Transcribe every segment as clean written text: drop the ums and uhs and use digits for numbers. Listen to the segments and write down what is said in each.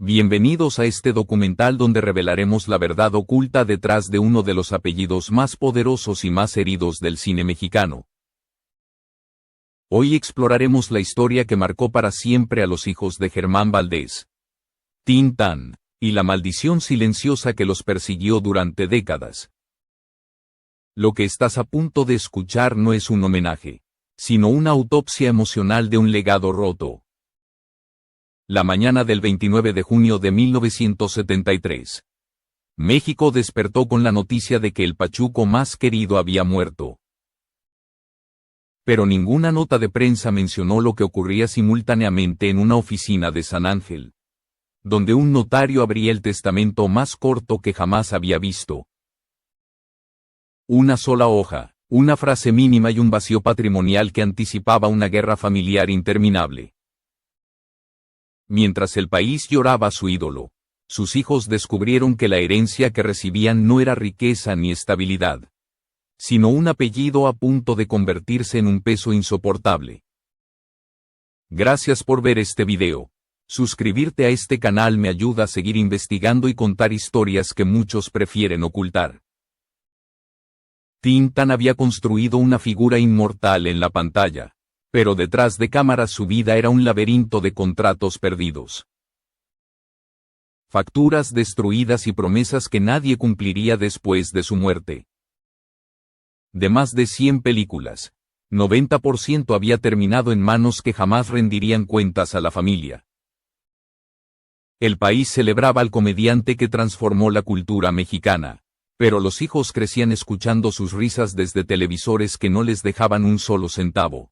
Bienvenidos a este documental donde revelaremos la verdad oculta detrás de uno de los apellidos más poderosos y más heridos del cine mexicano. Hoy exploraremos la historia que marcó para siempre a los hijos de Germán Valdés, Tintán, y la maldición silenciosa que los persiguió durante décadas. Lo que estás a punto de escuchar no es un homenaje, sino una autopsia emocional de un legado roto. La mañana del 29 de junio de 1973. México despertó con la noticia de que el pachuco más querido había muerto. Pero ninguna nota de prensa mencionó lo que ocurría simultáneamente en una oficina de San Ángel, donde un notario abría el testamento más corto que jamás había visto. Una sola hoja, una frase mínima y un vacío patrimonial que anticipaba una guerra familiar interminable. Mientras el país lloraba a su ídolo, sus hijos descubrieron que la herencia que recibían no era riqueza ni estabilidad, sino un apellido a punto de convertirse en un peso insoportable. Gracias por ver este video. Suscribirte a este canal me ayuda a seguir investigando y contar historias que muchos prefieren ocultar. Tintán había construido una figura inmortal en la pantalla, pero detrás de cámaras su vida era un laberinto de contratos perdidos, facturas destruidas y promesas que nadie cumpliría después de su muerte. De más de 100 películas, 90% había terminado en manos que jamás rendirían cuentas a la familia. El país celebraba al comediante que transformó la cultura mexicana, pero los hijos crecían escuchando sus risas desde televisores que no les dejaban un solo centavo.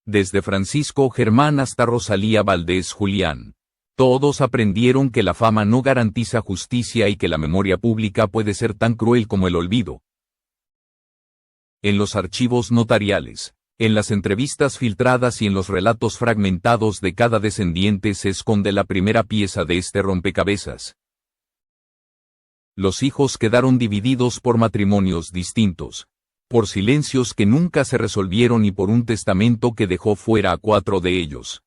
Desde Francisco Germán hasta Rosalía Valdés Julián, todos aprendieron que la fama no garantiza justicia y que la memoria pública puede ser tan cruel como el olvido. En los archivos notariales, en las entrevistas filtradas y en los relatos fragmentados de cada descendiente se esconde la primera pieza de este rompecabezas. Los hijos quedaron divididos por matrimonios distintos, por silencios que nunca se resolvieron y por un testamento que dejó fuera a 4 de ellos.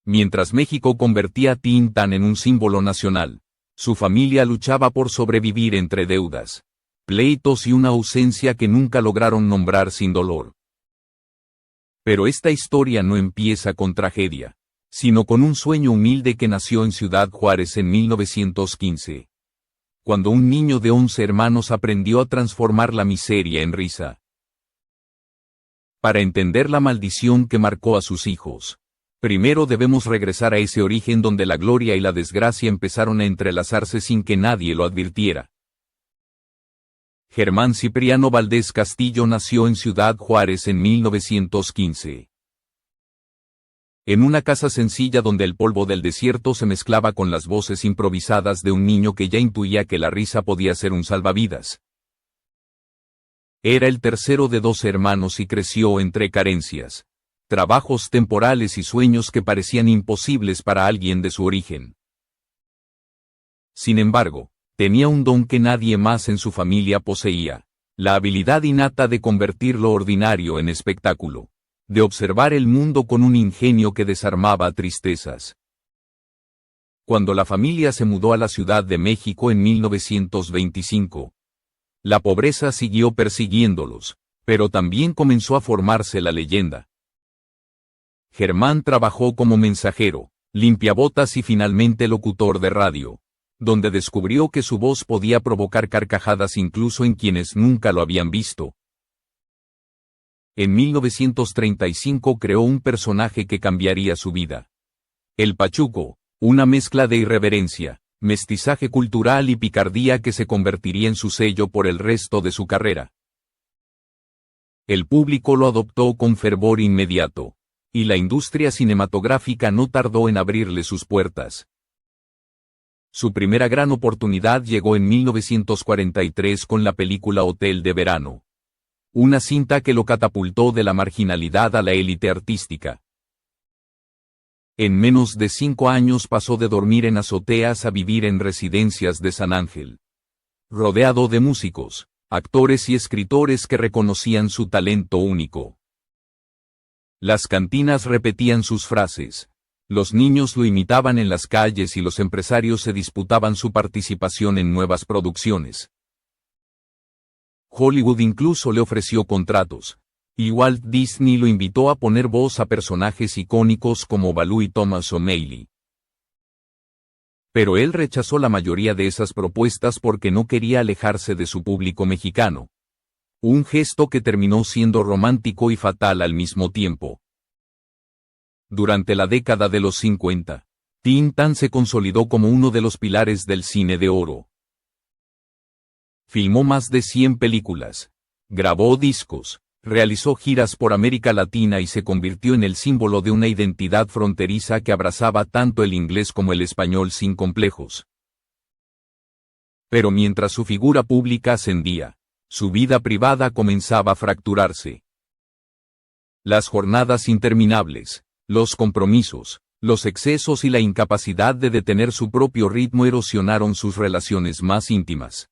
Mientras México convertía a Tintán en un símbolo nacional, su familia luchaba por sobrevivir entre deudas, pleitos y una ausencia que nunca lograron nombrar sin dolor. Pero esta historia no empieza con tragedia, sino con un sueño humilde que nació en Ciudad Juárez en 1915. Cuando un niño de 11 hermanos aprendió a transformar la miseria en risa. Para entender la maldición que marcó a sus hijos, primero debemos regresar a ese origen donde la gloria y la desgracia empezaron a entrelazarse sin que nadie lo advirtiera. Germán Cipriano Valdés Castillo nació en Ciudad Juárez en 1915. En una casa sencilla donde el polvo del desierto se mezclaba con las voces improvisadas de un niño que ya intuía que la risa podía ser un salvavidas. Era el tercero de 2 hermanos y creció entre carencias, trabajos temporales y sueños que parecían imposibles para alguien de su origen. Sin embargo, tenía un don que nadie más en su familia poseía, la habilidad innata de convertir lo ordinario en espectáculo, de observar el mundo con un ingenio que desarmaba tristezas. Cuando la familia se mudó a la Ciudad de México en 1925, la pobreza siguió persiguiéndolos, pero también comenzó a formarse la leyenda. Germán trabajó como mensajero, limpiabotas y finalmente locutor de radio, donde descubrió que su voz podía provocar carcajadas incluso en quienes nunca lo habían visto. En 1935 creó un personaje que cambiaría su vida. El Pachuco, una mezcla de irreverencia, mestizaje cultural y picardía que se convertiría en su sello por el resto de su carrera. El público lo adoptó con fervor inmediato, y la industria cinematográfica no tardó en abrirle sus puertas. Su primera gran oportunidad llegó en 1943 con la película Hotel de Verano. Una cinta que lo catapultó de la marginalidad a la élite artística. En menos de 5 años pasó de dormir en azoteas a vivir en residencias de San Ángel, rodeado de músicos, actores y escritores que reconocían su talento único. Las cantinas repetían sus frases, Los niños lo imitaban en las calles y los empresarios se disputaban su participación en nuevas producciones. Hollywood incluso le ofreció contratos, y Walt Disney lo invitó a poner voz a personajes icónicos como Baloo y Thomas O'Malley. Pero él rechazó la mayoría de esas propuestas porque no quería alejarse de su público mexicano. Un gesto que terminó siendo romántico y fatal al mismo tiempo. Durante la década de los 50, Tin Tan se consolidó como uno de los pilares del cine de oro. Filmó más de 100 películas, grabó discos, realizó giras por América Latina y se convirtió en el símbolo de una identidad fronteriza que abrazaba tanto el inglés como el español sin complejos. Pero mientras su figura pública ascendía, su vida privada comenzaba a fracturarse. Las jornadas interminables, los compromisos, los excesos y la incapacidad de detener su propio ritmo erosionaron sus relaciones más íntimas.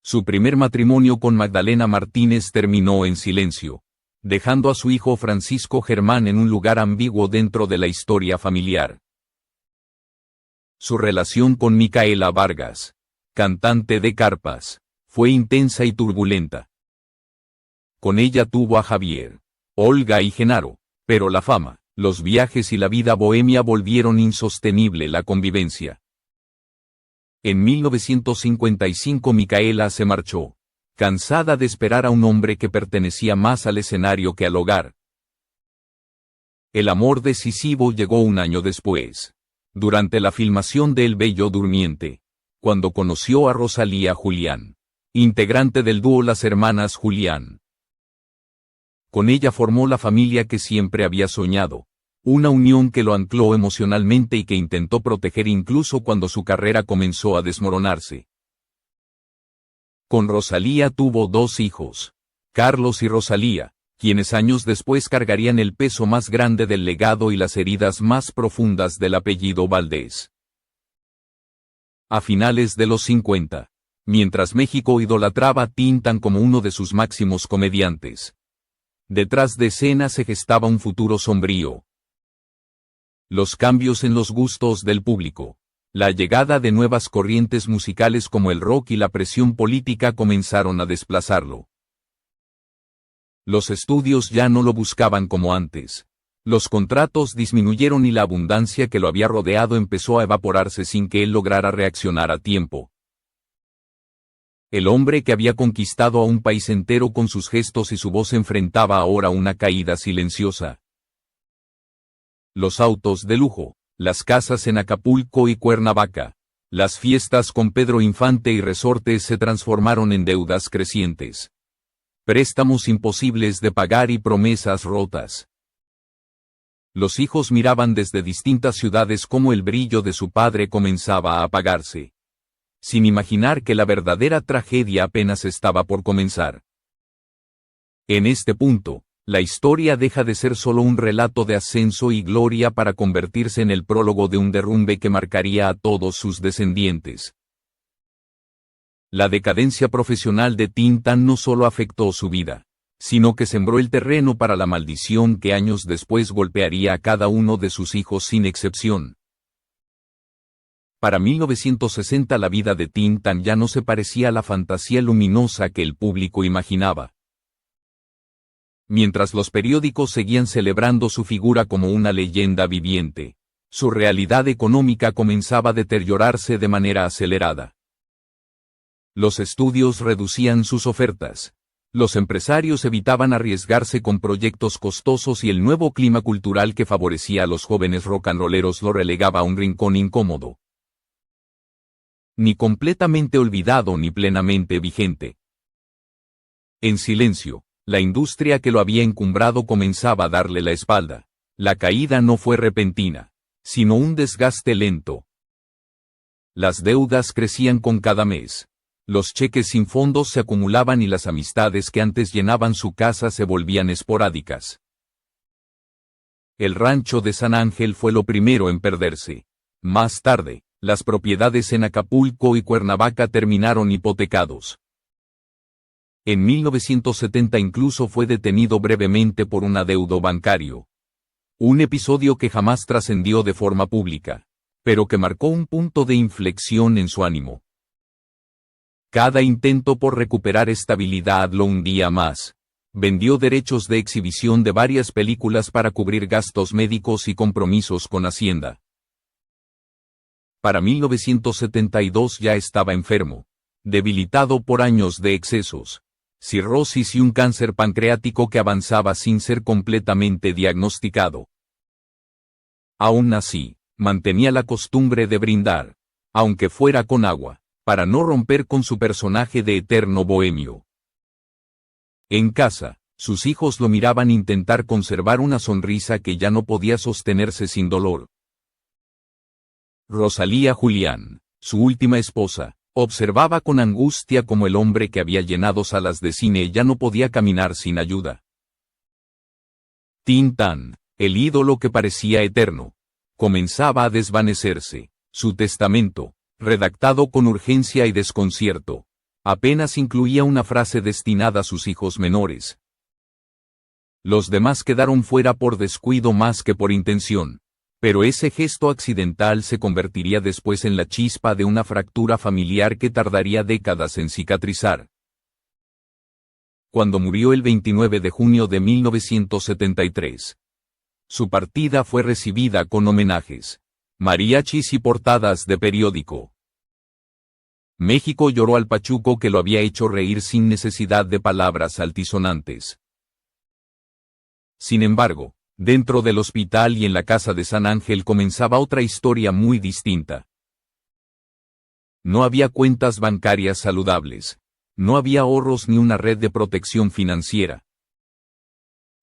Su primer matrimonio con Magdalena Martínez terminó en silencio, dejando a su hijo Francisco Germán en un lugar ambiguo dentro de la historia familiar. Su relación con Micaela Vargas, cantante de carpas, fue intensa y turbulenta. Con ella tuvo a Javier, Olga y Genaro, pero la fama, los viajes y la vida bohemia volvieron insostenible la convivencia. En 1955 Micaela se marchó, cansada de esperar a un hombre que pertenecía más al escenario que al hogar. El amor decisivo llegó un año después, durante la filmación de El Bello Durmiente, cuando conoció a Rosalía Julián, integrante del dúo Las Hermanas Julián. Con ella formó la familia que siempre había soñado, una unión que lo ancló emocionalmente y que intentó proteger incluso cuando su carrera comenzó a desmoronarse. Con Rosalía tuvo 2 hijos, Carlos y Rosalía, quienes años después cargarían el peso más grande del legado y las heridas más profundas del apellido Valdés. A finales de los 50, mientras México idolatraba a Tin Tan como uno de sus máximos comediantes, detrás de escena se gestaba un futuro sombrío. Los cambios en los gustos del público, la llegada de nuevas corrientes musicales como el rock y la presión política comenzaron a desplazarlo. Los estudios ya no lo buscaban como antes. Los contratos disminuyeron y la abundancia que lo había rodeado empezó a evaporarse sin que él lograra reaccionar a tiempo. El hombre que había conquistado a un país entero con sus gestos y su voz enfrentaba ahora una caída silenciosa. Los autos de lujo, las casas en Acapulco y Cuernavaca, las fiestas con Pedro Infante y resortes se transformaron en deudas crecientes. Préstamos imposibles de pagar y promesas rotas. Los hijos miraban desde distintas ciudades cómo el brillo de su padre comenzaba a apagarse, sin imaginar que la verdadera tragedia apenas estaba por comenzar. En este punto, la historia deja de ser solo un relato de ascenso y gloria para convertirse en el prólogo de un derrumbe que marcaría a todos sus descendientes. La decadencia profesional de Tin Tan no solo afectó su vida, sino que sembró el terreno para la maldición que años después golpearía a cada uno de sus hijos sin excepción. Para 1960 la vida de Tin Tan ya no se parecía a la fantasía luminosa que el público imaginaba. Mientras los periódicos seguían celebrando su figura como una leyenda viviente, su realidad económica comenzaba a deteriorarse de manera acelerada. Los estudios reducían sus ofertas, los empresarios evitaban arriesgarse con proyectos costosos y el nuevo clima cultural que favorecía a los jóvenes rock'n'rolleros lo relegaba a un rincón incómodo. Ni completamente olvidado ni plenamente vigente. En silencio, la industria que lo había encumbrado comenzaba a darle la espalda. La caída no fue repentina, sino un desgaste lento. Las deudas crecían con cada mes. Los cheques sin fondos se acumulaban y las amistades que antes llenaban su casa se volvían esporádicas. El rancho de San Ángel fue lo primero en perderse. Más tarde, las propiedades en Acapulco y Cuernavaca terminaron hipotecados. En 1970 incluso fue detenido brevemente por un adeudo bancario. Un episodio que jamás trascendió de forma pública, pero que marcó un punto de inflexión en su ánimo. Cada intento por recuperar estabilidad lo hundía más. Vendió derechos de exhibición de varias películas para cubrir gastos médicos y compromisos con Hacienda. Para 1972 ya estaba enfermo, debilitado por años de excesos, cirrosis y un cáncer pancreático que avanzaba sin ser completamente diagnosticado. Aún así, mantenía la costumbre de brindar, aunque fuera con agua, para no romper con su personaje de eterno bohemio. En casa, sus hijos lo miraban intentar conservar una sonrisa que ya no podía sostenerse sin dolor. Rosalía Julián, su última esposa, observaba con angustia cómo el hombre que había llenado salas de cine ya no podía caminar sin ayuda. Tintán, el ídolo que parecía eterno, comenzaba a desvanecerse. Su testamento, redactado con urgencia y desconcierto, apenas incluía una frase destinada a sus hijos menores. Los demás quedaron fuera por descuido más que por intención, pero ese gesto accidental se convertiría después en la chispa de una fractura familiar que tardaría décadas en cicatrizar. Cuando murió el 29 de junio de 1973, su partida fue recibida con homenajes, mariachis y portadas de periódico. México lloró al pachuco que lo había hecho reír sin necesidad de palabras altisonantes. Sin embargo, dentro del hospital y en la casa de San Ángel comenzaba otra historia muy distinta. No había cuentas bancarias saludables, no había ahorros ni una red de protección financiera.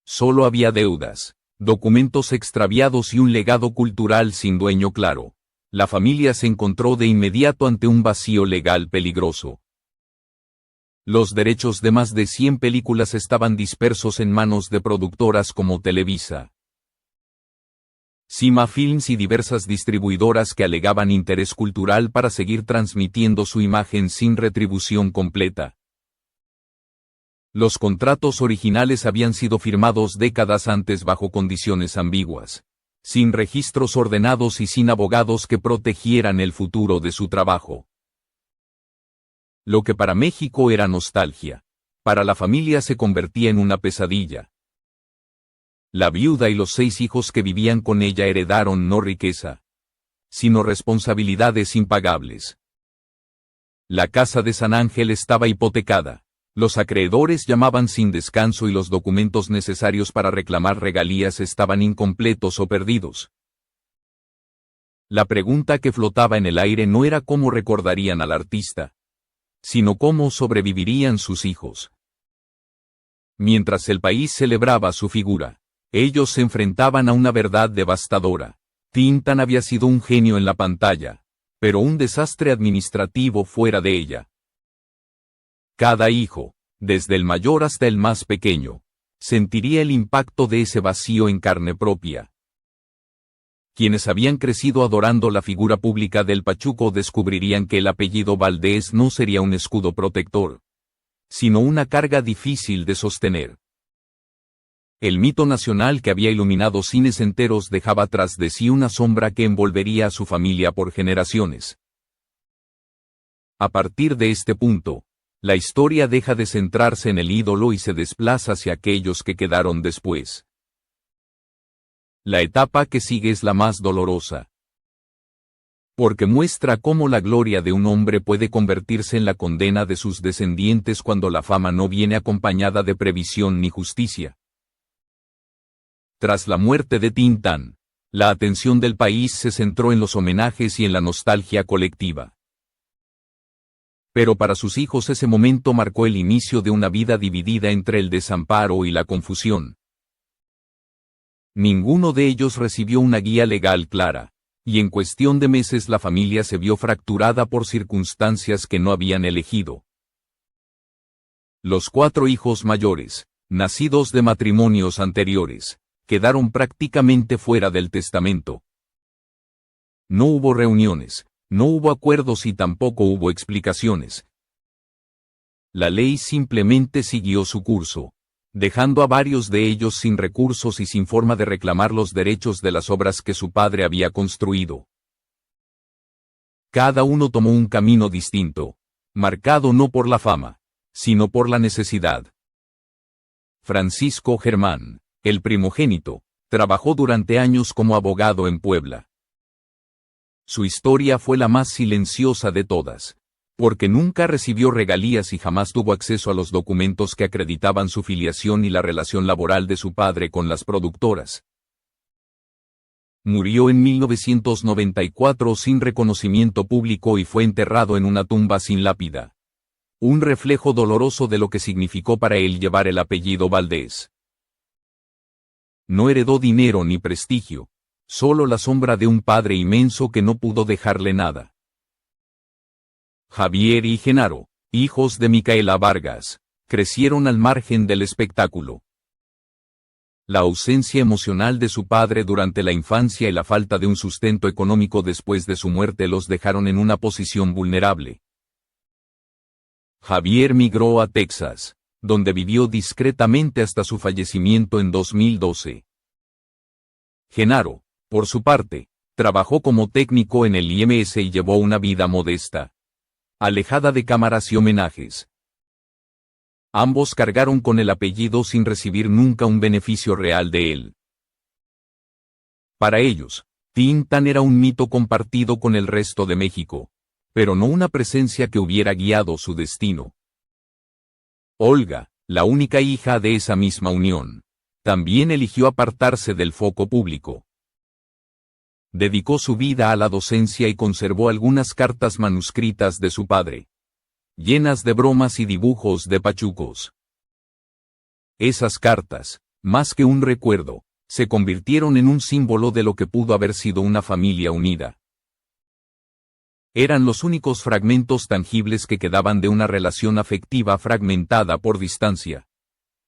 Solo había deudas, documentos extraviados y un legado cultural sin dueño claro. La familia se encontró de inmediato ante un vacío legal peligroso. Los derechos de más de 100 películas estaban dispersos en manos de productoras como Televisa, Cima Films y diversas distribuidoras que alegaban interés cultural para seguir transmitiendo su imagen sin retribución completa. Los contratos originales habían sido firmados décadas antes bajo condiciones ambiguas, sin registros ordenados y sin abogados que protegieran el futuro de su trabajo. Lo que para México era nostalgia, para la familia se convertía en una pesadilla. La viuda y los 6 hijos que vivían con ella heredaron no riqueza, sino responsabilidades impagables. La casa de San Ángel estaba hipotecada. Los acreedores llamaban sin descanso y los documentos necesarios para reclamar regalías estaban incompletos o perdidos. La pregunta que flotaba en el aire no era cómo recordarían al artista, sino cómo sobrevivirían sus hijos. Mientras el país celebraba su figura, ellos se enfrentaban a una verdad devastadora. Tintán había sido un genio en la pantalla, pero un desastre administrativo fuera de ella. Cada hijo, desde el mayor hasta el más pequeño, sentiría el impacto de ese vacío en carne propia. Quienes habían crecido adorando la figura pública del pachuco descubrirían que el apellido Valdés no sería un escudo protector, sino una carga difícil de sostener. El mito nacional que había iluminado cines enteros dejaba tras de sí una sombra que envolvería a su familia por generaciones. A partir de este punto, la historia deja de centrarse en el ídolo y se desplaza hacia aquellos que quedaron después. La etapa que sigue es la más dolorosa, porque muestra cómo la gloria de un hombre puede convertirse en la condena de sus descendientes cuando la fama no viene acompañada de previsión ni justicia. Tras la muerte de Tintán, la atención del país se centró en los homenajes y en la nostalgia colectiva. Pero para sus hijos ese momento marcó el inicio de una vida dividida entre el desamparo y la confusión. Ninguno de ellos recibió una guía legal clara, y en cuestión de meses la familia se vio fracturada por circunstancias que no habían elegido. Los 4 hijos mayores, nacidos de matrimonios anteriores, quedaron prácticamente fuera del testamento. No hubo reuniones, no hubo acuerdos y tampoco hubo explicaciones. La ley simplemente siguió su curso, dejando a varios de ellos sin recursos y sin forma de reclamar los derechos de las obras que su padre había construido. Cada uno tomó un camino distinto, marcado no por la fama, sino por la necesidad. Francisco Germán, el primogénito, trabajó durante años como abogado en Puebla. Su historia fue la más silenciosa de todas, porque nunca recibió regalías y jamás tuvo acceso a los documentos que acreditaban su filiación y la relación laboral de su padre con las productoras. Murió en 1994 sin reconocimiento público y fue enterrado en una tumba sin lápida. Un reflejo doloroso de lo que significó para él llevar el apellido Valdés. No heredó dinero ni prestigio, solo la sombra de un padre inmenso que no pudo dejarle nada. Javier y Genaro, hijos de Micaela Vargas, crecieron al margen del espectáculo. La ausencia emocional de su padre durante la infancia y la falta de un sustento económico después de su muerte los dejaron en una posición vulnerable. Javier migró a Texas, donde vivió discretamente hasta su fallecimiento en 2012. Genaro, por su parte, trabajó como técnico en el IMS y llevó una vida modesta, alejada de cámaras y homenajes. Ambos cargaron con el apellido sin recibir nunca un beneficio real de él. Para ellos, Tintán era un mito compartido con el resto de México, pero no una presencia que hubiera guiado su destino. Olga, la única hija de esa misma unión, también eligió apartarse del foco público. Dedicó su vida a la docencia y conservó algunas cartas manuscritas de su padre, llenas de bromas y dibujos de pachucos. Esas cartas, más que un recuerdo, se convirtieron en un símbolo de lo que pudo haber sido una familia unida. Eran los únicos fragmentos tangibles que quedaban de una relación afectiva fragmentada por distancia,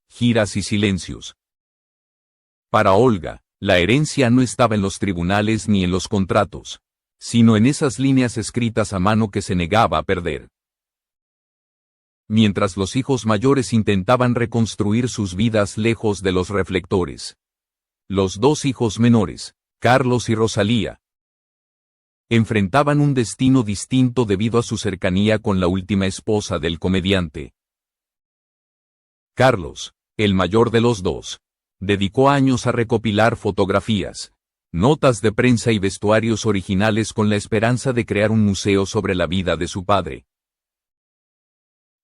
giras y silencios. Para Olga, la herencia no estaba en los tribunales ni en los contratos, sino en esas líneas escritas a mano que se negaba a perder. Mientras los hijos mayores intentaban reconstruir sus vidas lejos de los reflectores, los dos hijos menores, Carlos y Rosalía, enfrentaban un destino distinto debido a su cercanía con la última esposa del comediante. Carlos, el mayor de los dos, dedicó años a recopilar fotografías, notas de prensa y vestuarios originales con la esperanza de crear un museo sobre la vida de su padre.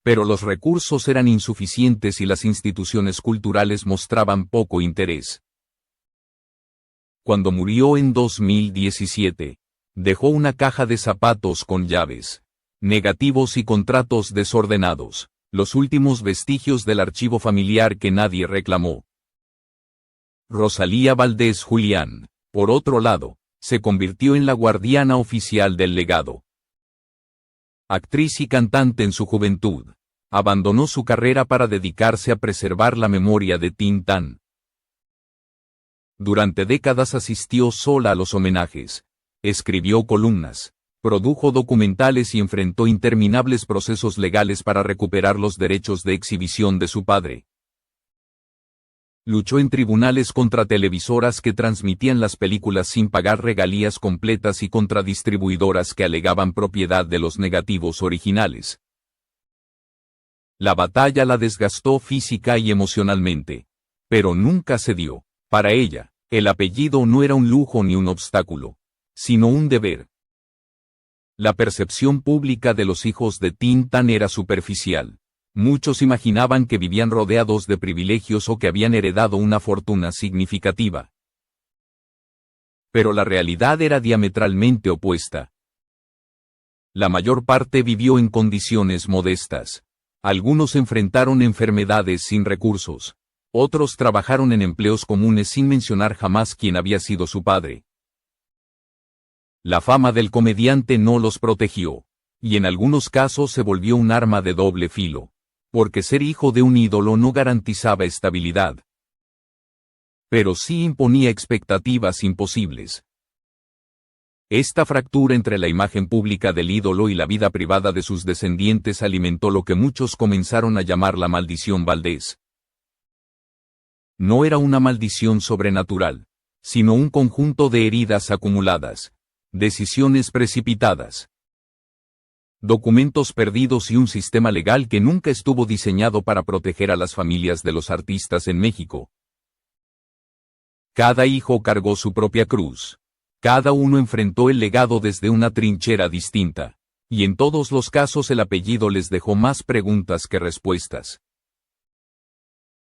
Pero los recursos eran insuficientes y las instituciones culturales mostraban poco interés. Cuando murió en 2017, dejó una caja de zapatos con llaves, negativos y contratos desordenados, los últimos vestigios del archivo familiar que nadie reclamó. Rosalía Valdés Julián, por otro lado, se convirtió en la guardiana oficial del legado. Actriz y cantante en su juventud, abandonó su carrera para dedicarse a preservar la memoria de Tintán. Durante décadas asistió sola a los homenajes, escribió columnas, produjo documentales y enfrentó interminables procesos legales para recuperar los derechos de exhibición de su padre. Luchó en tribunales contra televisoras que transmitían las películas sin pagar regalías completas y contra distribuidoras que alegaban propiedad de los negativos originales. La batalla la desgastó física y emocionalmente, pero nunca cedió. Para ella, el apellido no era un lujo ni un obstáculo, sino un deber. La percepción pública de los hijos de Tintán era superficial. Muchos imaginaban que vivían rodeados de privilegios o que habían heredado una fortuna significativa. Pero la realidad era diametralmente opuesta. La mayor parte vivió en condiciones modestas. Algunos enfrentaron enfermedades sin recursos. Otros trabajaron en empleos comunes sin mencionar jamás quién había sido su padre. La fama del comediante no los protegió, y en algunos casos se volvió un arma de doble filo, porque ser hijo de un ídolo no garantizaba estabilidad. Pero sí imponía expectativas imposibles. Esta fractura entre la imagen pública del ídolo y la vida privada de sus descendientes alimentó lo que muchos comenzaron a llamar la maldición Valdés. no era una maldición sobrenatural, sino un conjunto de heridas acumuladas, decisiones precipitadas, documentos perdidos y un sistema legal que nunca estuvo diseñado para proteger a las familias de los artistas en México. Cada hijo cargó su propia cruz. Cada uno enfrentó el legado desde una trinchera distinta, y en todos los casos el apellido les dejó más preguntas que respuestas.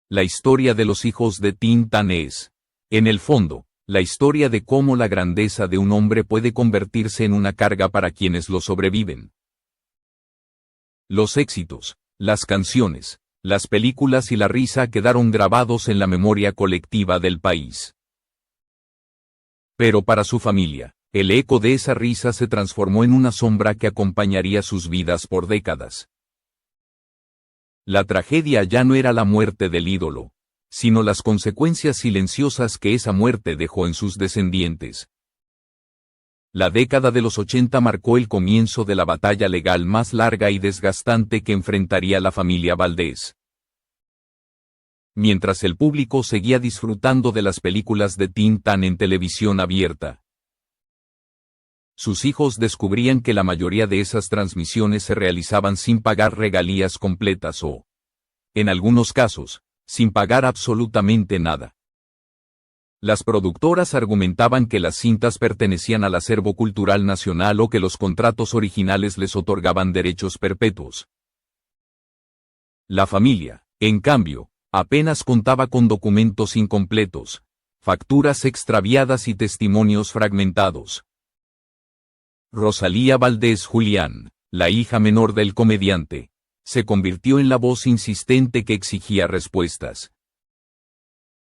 La historia de los hijos de Tin Tan es, en el fondo, la historia de cómo la grandeza de un hombre puede convertirse en una carga para quienes lo sobreviven. Los éxitos, las canciones, las películas y la risa quedaron grabados en la memoria colectiva del país. Pero para su familia, el eco de esa risa se transformó en una sombra que acompañaría sus vidas por décadas. La tragedia ya no era la muerte del ídolo, sino las consecuencias silenciosas que esa muerte dejó en sus descendientes. La década de los 80 marcó el comienzo de la batalla legal más larga y desgastante que enfrentaría la familia Valdés. Mientras el público seguía disfrutando de las películas de Tin Tan en televisión abierta, sus hijos descubrían que la mayoría de esas transmisiones se realizaban sin pagar regalías completas o, en algunos casos, sin pagar absolutamente nada. Las productoras argumentaban que las cintas pertenecían al acervo cultural nacional o que los contratos originales les otorgaban derechos perpetuos. La familia, en cambio, apenas contaba con documentos incompletos, facturas extraviadas y testimonios fragmentados. Rosalía Valdés Julián, la hija menor del comediante, se convirtió en la voz insistente que exigía respuestas.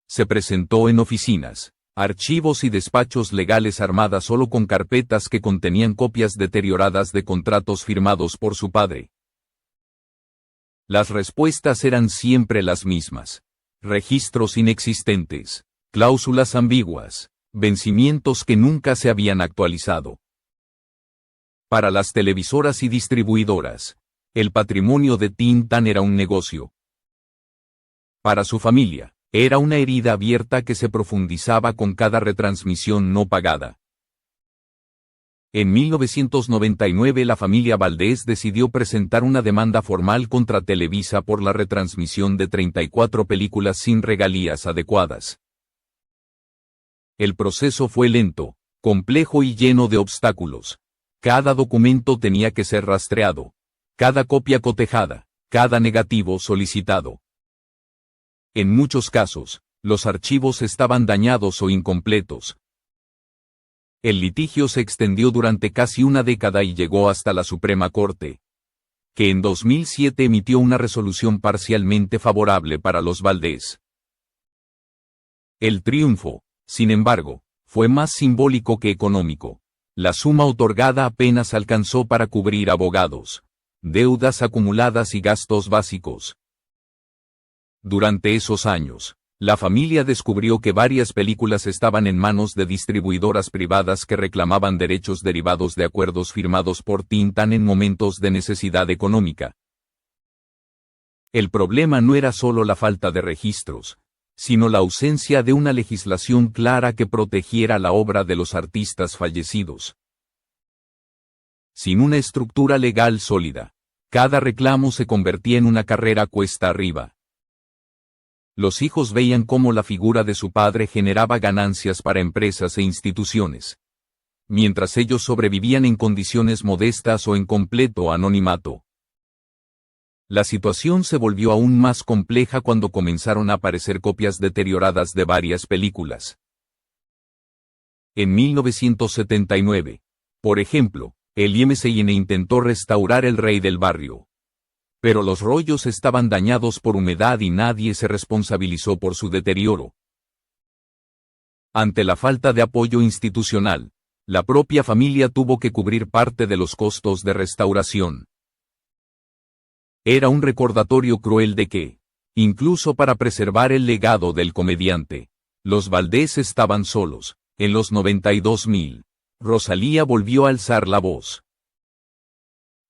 Se presentó en oficinas, archivos y despachos legales armada solo con carpetas que contenían copias deterioradas de contratos firmados por su padre. Las respuestas eran siempre las mismas: registros inexistentes, cláusulas ambiguas, vencimientos que nunca se habían actualizado. Para las televisoras y distribuidoras, el patrimonio de Tin Tan era un negocio. Para su familia, era una herida abierta que se profundizaba con cada retransmisión no pagada. En 1999 la familia Valdés decidió presentar una demanda formal contra Televisa por la retransmisión de 34 películas sin regalías adecuadas. El proceso fue lento, complejo y lleno de obstáculos. Cada documento tenía que ser rastreado, cada copia cotejada, cada negativo solicitado. En muchos casos, los archivos estaban dañados o incompletos. El litigio se extendió durante casi una década y llegó hasta la Suprema Corte, que en 2007 emitió una resolución parcialmente favorable para los Valdés. El triunfo, sin embargo, fue más simbólico que económico. La suma otorgada apenas alcanzó para cubrir abogados, deudas acumuladas y gastos básicos. Durante esos años, la familia descubrió que varias películas estaban en manos de distribuidoras privadas que reclamaban derechos derivados de acuerdos firmados por Tin Tan en momentos de necesidad económica. El problema no era solo la falta de registros, sino la ausencia de una legislación clara que protegiera la obra de los artistas fallecidos. Sin una estructura legal sólida, cada reclamo se convertía en una carrera cuesta arriba. Los hijos veían cómo la figura de su padre generaba ganancias para empresas e instituciones, mientras ellos sobrevivían en condiciones modestas o en completo anonimato. La situación se volvió aún más compleja cuando comenzaron a aparecer copias deterioradas de varias películas. En 1979, por ejemplo, el IMCINE intentó restaurar El Rey del Barrio. Pero los rollos estaban dañados por humedad y nadie se responsabilizó por su deterioro. Ante la falta de apoyo institucional, la propia familia tuvo que cubrir parte de los costos de restauración. Era un recordatorio cruel de que, incluso para preservar el legado del comediante, los Valdés estaban solos. En los 92.000, Rosalía volvió a alzar la voz.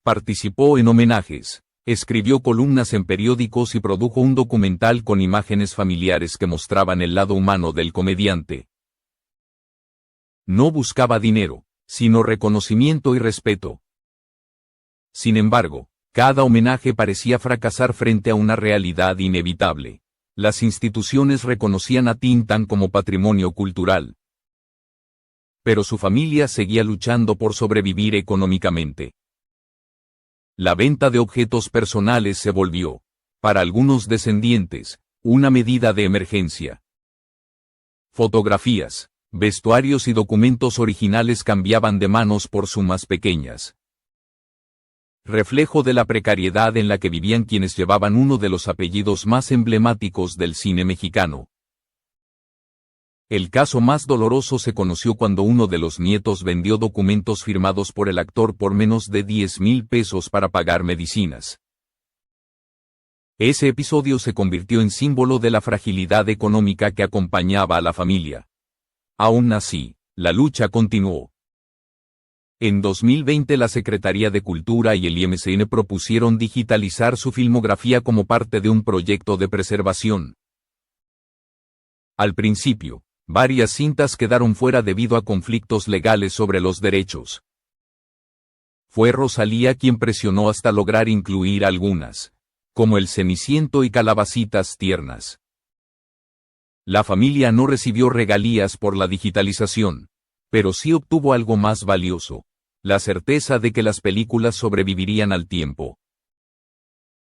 Participó en homenajes, Escribió columnas en periódicos y produjo un documental con imágenes familiares que mostraban el lado humano del comediante. No buscaba dinero, sino reconocimiento y respeto. Sin embargo, cada homenaje parecía fracasar frente a una realidad inevitable. Las instituciones reconocían a Tintán como patrimonio cultural. Pero su familia seguía luchando por sobrevivir económicamente. La venta de objetos personales se volvió, para algunos descendientes, una medida de emergencia. Fotografías, vestuarios y documentos originales cambiaban de manos por sumas pequeñas. Reflejo de la precariedad en la que vivían quienes llevaban uno de los apellidos más emblemáticos del cine mexicano. El caso más doloroso se conoció cuando uno de los nietos vendió documentos firmados por el actor por menos de 10,000 pesos para pagar medicinas. Ese episodio se convirtió en símbolo de la fragilidad económica que acompañaba a la familia. Aún así, la lucha continuó. En 2020 la Secretaría de Cultura y el IMCN propusieron digitalizar su filmografía como parte de un proyecto de preservación. Al principio, varias cintas quedaron fuera debido a conflictos legales sobre los derechos. Fue Rosalía quien presionó hasta lograr incluir algunas, como El Ceniciento y Calabacitas Tiernas. La familia no recibió regalías por la digitalización, pero sí obtuvo algo más valioso: la certeza de que las películas sobrevivirían al tiempo.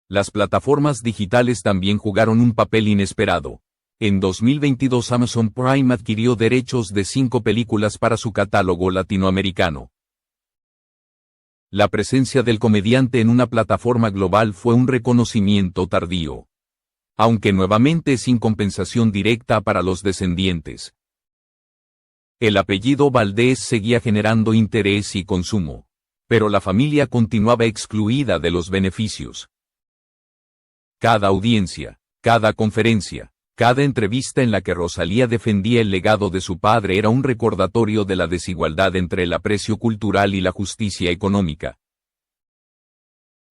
Las plataformas digitales también jugaron un papel inesperado. En 2022 Amazon Prime adquirió derechos de 5 películas para su catálogo latinoamericano. La presencia del comediante en una plataforma global fue un reconocimiento tardío, aunque nuevamente sin compensación directa para los descendientes. El apellido Valdés seguía generando interés y consumo, pero la familia continuaba excluida de los beneficios. Cada audiencia, cada conferencia, cada entrevista en la que Rosalía defendía el legado de su padre era un recordatorio de la desigualdad entre el aprecio cultural y la justicia económica.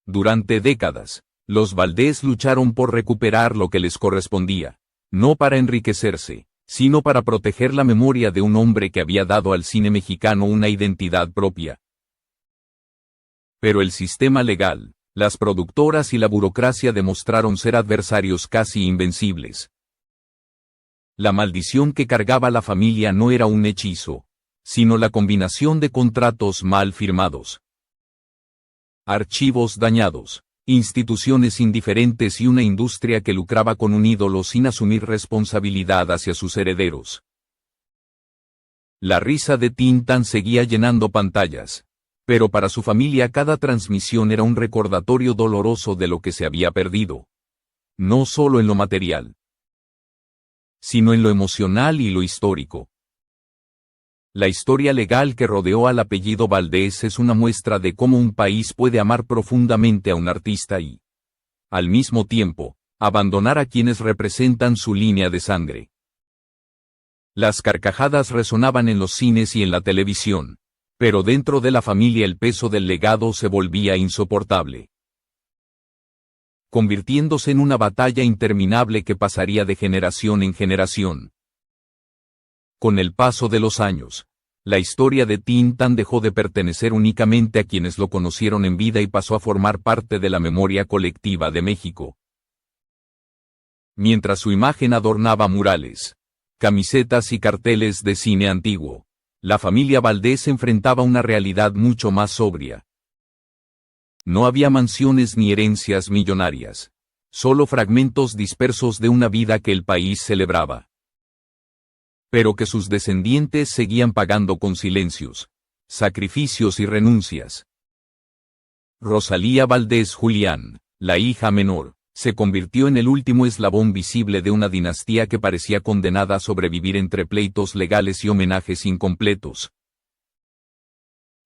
Durante décadas, los Valdés lucharon por recuperar lo que les correspondía, no para enriquecerse, sino para proteger la memoria de un hombre que había dado al cine mexicano una identidad propia. Pero el sistema legal, las productoras y la burocracia demostraron ser adversarios casi invencibles. La maldición que cargaba la familia no era un hechizo, sino la combinación de contratos mal firmados, archivos dañados, instituciones indiferentes y una industria que lucraba con un ídolo sin asumir responsabilidad hacia sus herederos. La risa de Tintán seguía llenando pantallas, pero para su familia cada transmisión era un recordatorio doloroso de lo que se había perdido. No solo en lo material, sino en lo emocional y lo histórico. La historia legal que rodeó al apellido Valdés es una muestra de cómo un país puede amar profundamente a un artista y, al mismo tiempo, abandonar a quienes representan su línea de sangre. Las carcajadas resonaban en los cines y en la televisión, pero dentro de la familia el peso del legado se volvía insoportable, convirtiéndose en una batalla interminable que pasaría de generación en generación. Con el paso de los años, la historia de Tintán dejó de pertenecer únicamente a quienes lo conocieron en vida y pasó a formar parte de la memoria colectiva de México. Mientras su imagen adornaba murales, camisetas y carteles de cine antiguo, la familia Valdés enfrentaba una realidad mucho más sobria. No había mansiones ni herencias millonarias, solo fragmentos dispersos de una vida que el país celebraba, pero que sus descendientes seguían pagando con silencios, sacrificios y renuncias. Rosalía Valdés Julián, la hija menor, se convirtió en el último eslabón visible de una dinastía que parecía condenada a sobrevivir entre pleitos legales y homenajes incompletos.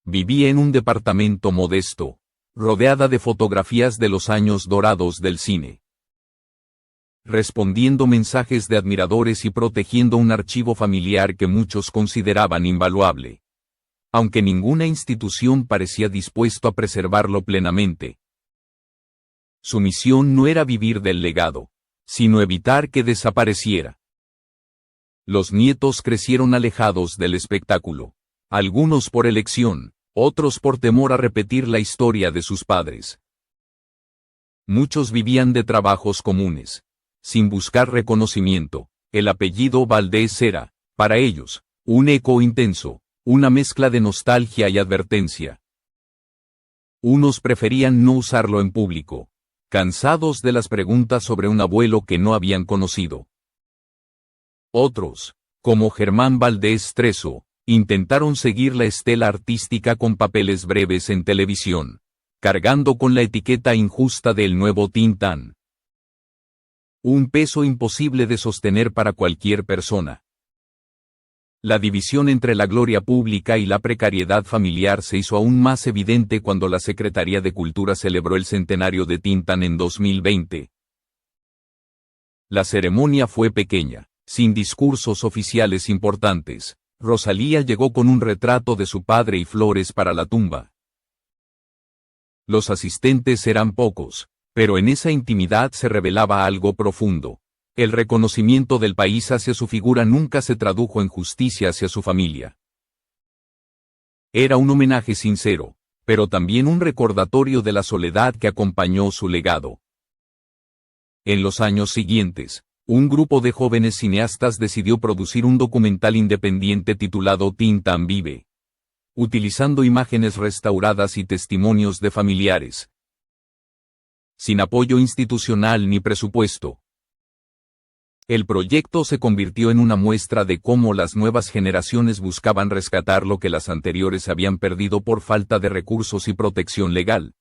Vivía en un departamento modesto, rodeada de fotografías de los años dorados del cine, respondiendo mensajes de admiradores y protegiendo un archivo familiar que muchos consideraban invaluable, aunque ninguna institución parecía dispuesto a preservarlo plenamente. Su misión no era vivir del legado, sino evitar que desapareciera. Los nietos crecieron alejados del espectáculo, algunos por elección, otros por temor a repetir la historia de sus padres. Muchos vivían de trabajos comunes, sin buscar reconocimiento. El apellido Valdés era, para ellos, un eco intenso, una mezcla de nostalgia y advertencia. Unos preferían no usarlo en público, cansados de las preguntas sobre un abuelo que no habían conocido. Otros, como Germán Valdés Treso, intentaron seguir la estela artística con papeles breves en televisión, cargando con la etiqueta injusta del nuevo Tintán. Un peso imposible de sostener para cualquier persona. La división entre la gloria pública y la precariedad familiar se hizo aún más evidente cuando la Secretaría de Cultura celebró el centenario de Tintán en 2020. La ceremonia fue pequeña, sin discursos oficiales importantes. Rosalía llegó con un retrato de su padre y flores para la tumba. Los asistentes eran pocos, pero en esa intimidad se revelaba algo profundo. El reconocimiento del país hacia su figura nunca se tradujo en justicia hacia su familia. Era un homenaje sincero, pero también un recordatorio de la soledad que acompañó su legado. En los años siguientes, un grupo de jóvenes cineastas decidió producir un documental independiente titulado Tintán Vive, utilizando imágenes restauradas y testimonios de familiares, sin apoyo institucional ni presupuesto. El proyecto se convirtió en una muestra de cómo las nuevas generaciones buscaban rescatar lo que las anteriores habían perdido por falta de recursos y protección legal.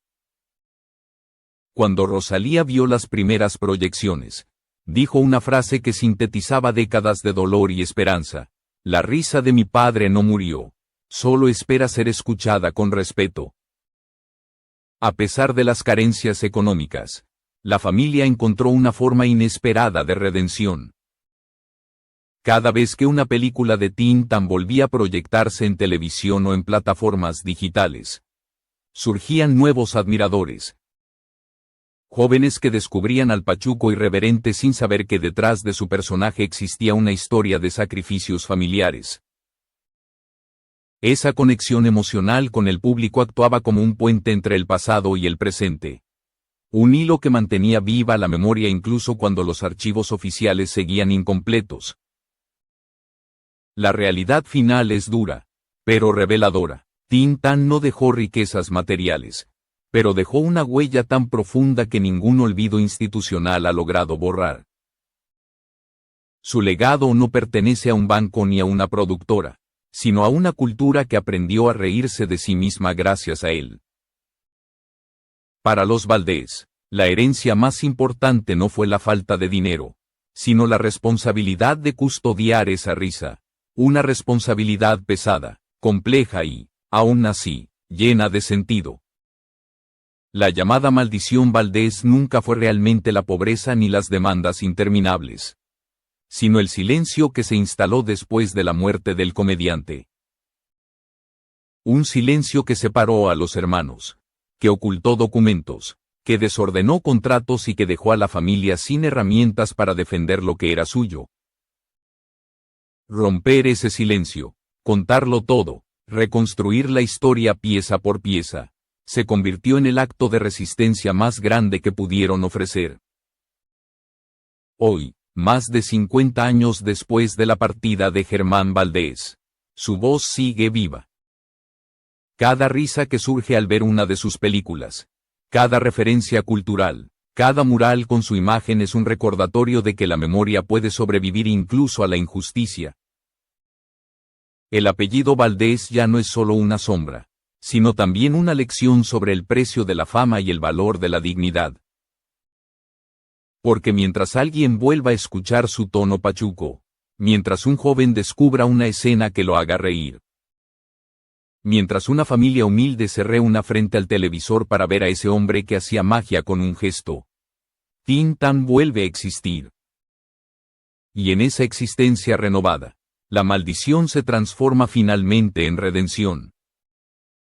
Cuando Rosalía vio las primeras proyecciones, dijo una frase que sintetizaba décadas de dolor y esperanza: la risa de mi padre no murió, solo espera ser escuchada con respeto. A pesar de las carencias económicas, la familia encontró una forma inesperada de redención. Cada vez que una película de Tintán volvía a proyectarse en televisión o en plataformas digitales, surgían nuevos admiradores. Jóvenes que descubrían al Pachuco irreverente sin saber que detrás de su personaje existía una historia de sacrificios familiares. Esa conexión emocional con el público actuaba como un puente entre el pasado y el presente. Un hilo que mantenía viva la memoria incluso cuando los archivos oficiales seguían incompletos. La realidad final es dura, pero reveladora. Tintán no dejó riquezas materiales, pero dejó una huella tan profunda que ningún olvido institucional ha logrado borrar. Su legado no pertenece a un banco ni a una productora, sino a una cultura que aprendió a reírse de sí misma gracias a él. Para los Valdés, la herencia más importante no fue la falta de dinero, sino la responsabilidad de custodiar esa risa, una responsabilidad pesada, compleja y, aún así, llena de sentido. La llamada maldición Valdés nunca fue realmente la pobreza ni las demandas interminables, sino el silencio que se instaló después de la muerte del comediante. Un silencio que separó a los hermanos, que ocultó documentos, que desordenó contratos y que dejó a la familia sin herramientas para defender lo que era suyo. Romper ese silencio, contarlo todo, reconstruir la historia pieza por pieza, se convirtió en el acto de resistencia más grande que pudieron ofrecer. Hoy, más de 50 años después de la partida de Germán Valdés, su voz sigue viva. Cada risa que surge al ver una de sus películas, cada referencia cultural, cada mural con su imagen es un recordatorio de que la memoria puede sobrevivir incluso a la injusticia. El apellido Valdés ya no es solo una sombra, sino también una lección sobre el precio de la fama y el valor de la dignidad. Porque mientras alguien vuelva a escuchar su tono pachuco, mientras un joven descubra una escena que lo haga reír, mientras una familia humilde se reúna frente al televisor para ver a ese hombre que hacía magia con un gesto, Tintán vuelve a existir. Y en esa existencia renovada, la maldición se transforma finalmente en redención.